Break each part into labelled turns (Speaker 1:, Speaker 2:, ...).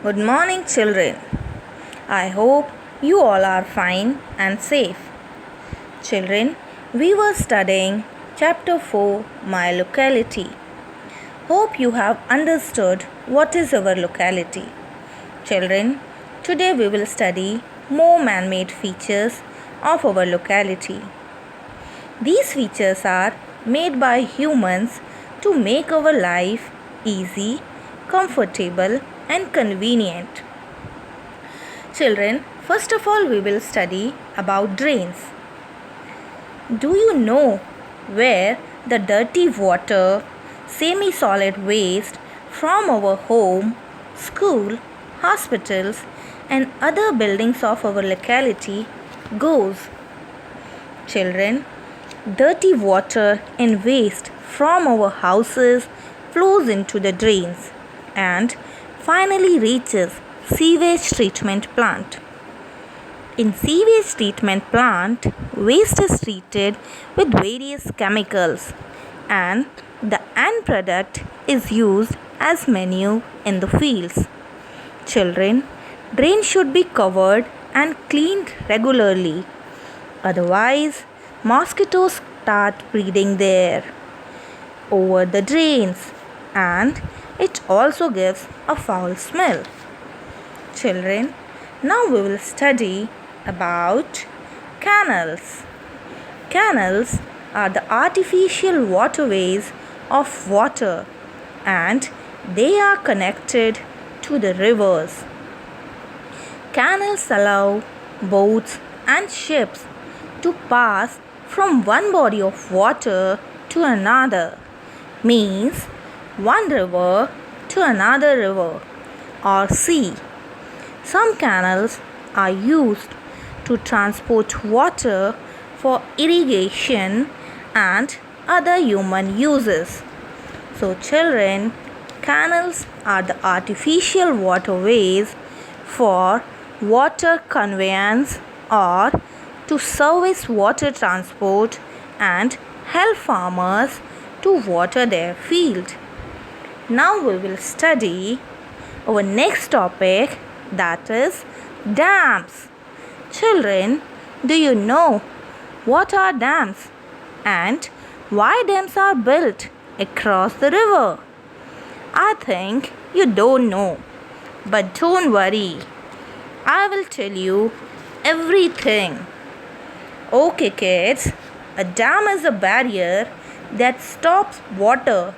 Speaker 1: Good morning, children. I hope you all are fine and safe. Children, we were studying Chapter 4 My Locality. Hope you have understood what is our locality. Children, today we will study more man-made features of our locality. These features are made by humans to make our life easy, comfortable, and convenient. Children, first of all, we will study about drains. Do you know where the dirty water, semi-solid waste from our home, school, hospitals, and other buildings of our locality goes? Children, dirty water and waste from our houses flows into the drains and finally reaches sewage treatment plant. In sewage treatment plant, waste is treated with various chemicals and the end product is used as manure in the fields. Children, drains should be covered and cleaned regularly. Otherwise, mosquitoes start breeding there over the drains and it also gives a foul smell. Children, now we will study about canals. Canals are the artificial waterways of water and they are connected to the rivers. Canals allow boats and ships to pass from one body of water to another, means one river to another river or sea. Some canals are used to transport water for irrigation and other human uses. So children, canals are the artificial waterways for water conveyance or to service water transport and help farmers to water their field. Now we will study our next topic, that is dams. Children, do you know what are dams and why dams are built across the river? I think you don't know, but don't worry. I will tell you everything. Okay kids, a dam is a barrier that stops water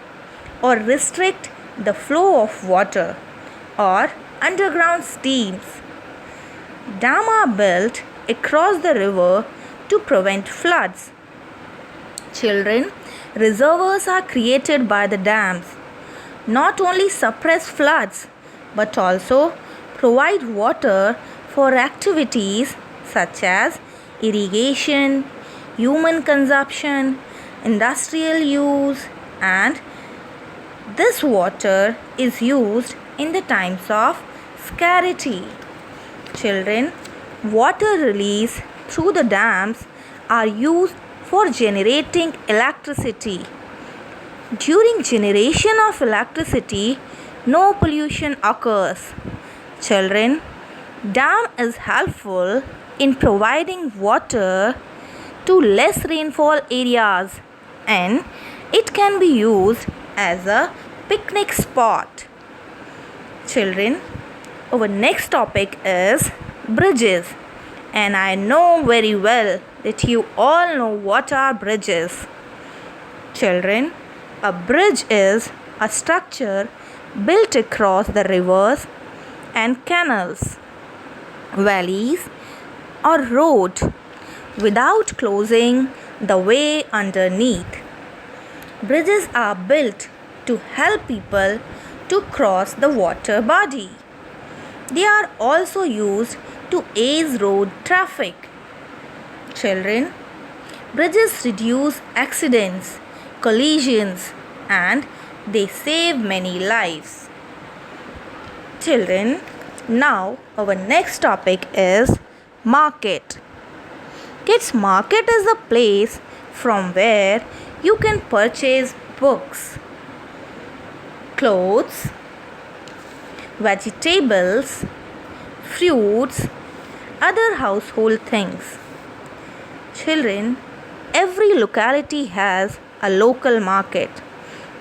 Speaker 1: or restrict the flow of water or underground streams. Dams are built across the river to prevent floods. Children, reservoirs are created by the dams. Not only suppress floods but also provide water for activities such as irrigation, human consumption, industrial use, and this water is used in the times of scarcity. Children, water released through the dams are used for generating electricity. During generation of electricity, no pollution occurs. Children, dam is helpful in providing water to less rainfall areas and it can be used as a picnic spot. Children, our next topic is bridges, and I know very well that you all know what are bridges. Children, a bridge is a structure built across the rivers and canals, valleys, or road without closing the way underneath. Bridges are built to help people to cross the water body. They are also used to ease road traffic. Children, bridges reduce accidents, collisions, and they save many lives. Children, now our next topic is market. Kids, market is a place from where you can purchase books, clothes, vegetables, fruits, other household things. Children, every locality has a local market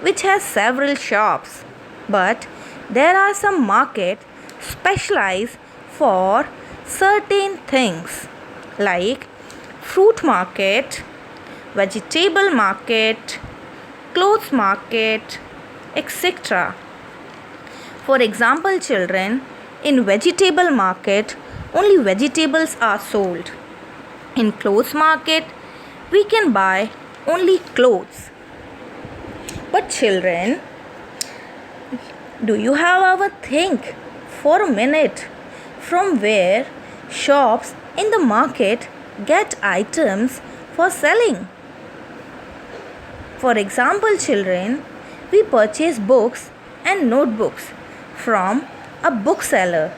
Speaker 1: which has several shops, but there are some markets specialized for certain things like fruit market, vegetable market, clothes market, etc. For example, children, in vegetable market only vegetables are sold. In clothes market we can buy only clothes. But children, do you have ever think for a minute from where shops in the market get items for selling? For example, children, we purchase books and notebooks from a bookseller.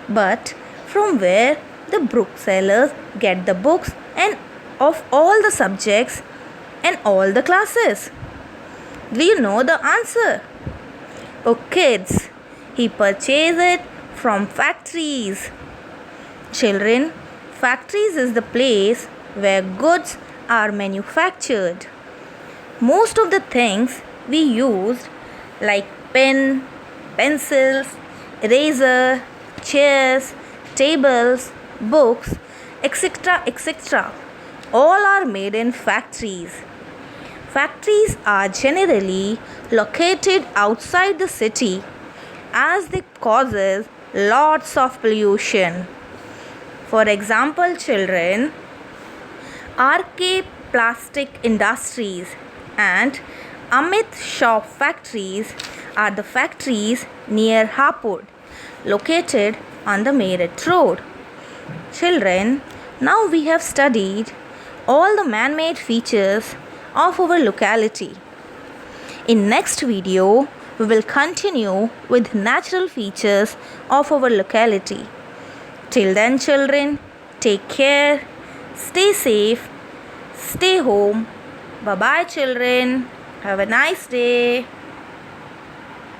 Speaker 1: But from where the booksellers get the books and of all the subjects and all the classes? Do you know the answer? Oh kids, he purchases it from factories. Children, factories is the place where goods are manufactured. Most of the things we used like pen, pencils, eraser, chairs, tables, books, etc. all are made in factories. Factories are generally located outside the city as they causes lots of pollution. For example, children, RK Plastic Industries and Amit Shop factories are the factories near Hapur, located on the Meerut Road. Children, now we have studied all the man-made features of our locality. In next video, we will continue with natural features of our locality. Till then, children, take care, stay safe, stay home. Bye-bye, children. Have a nice day.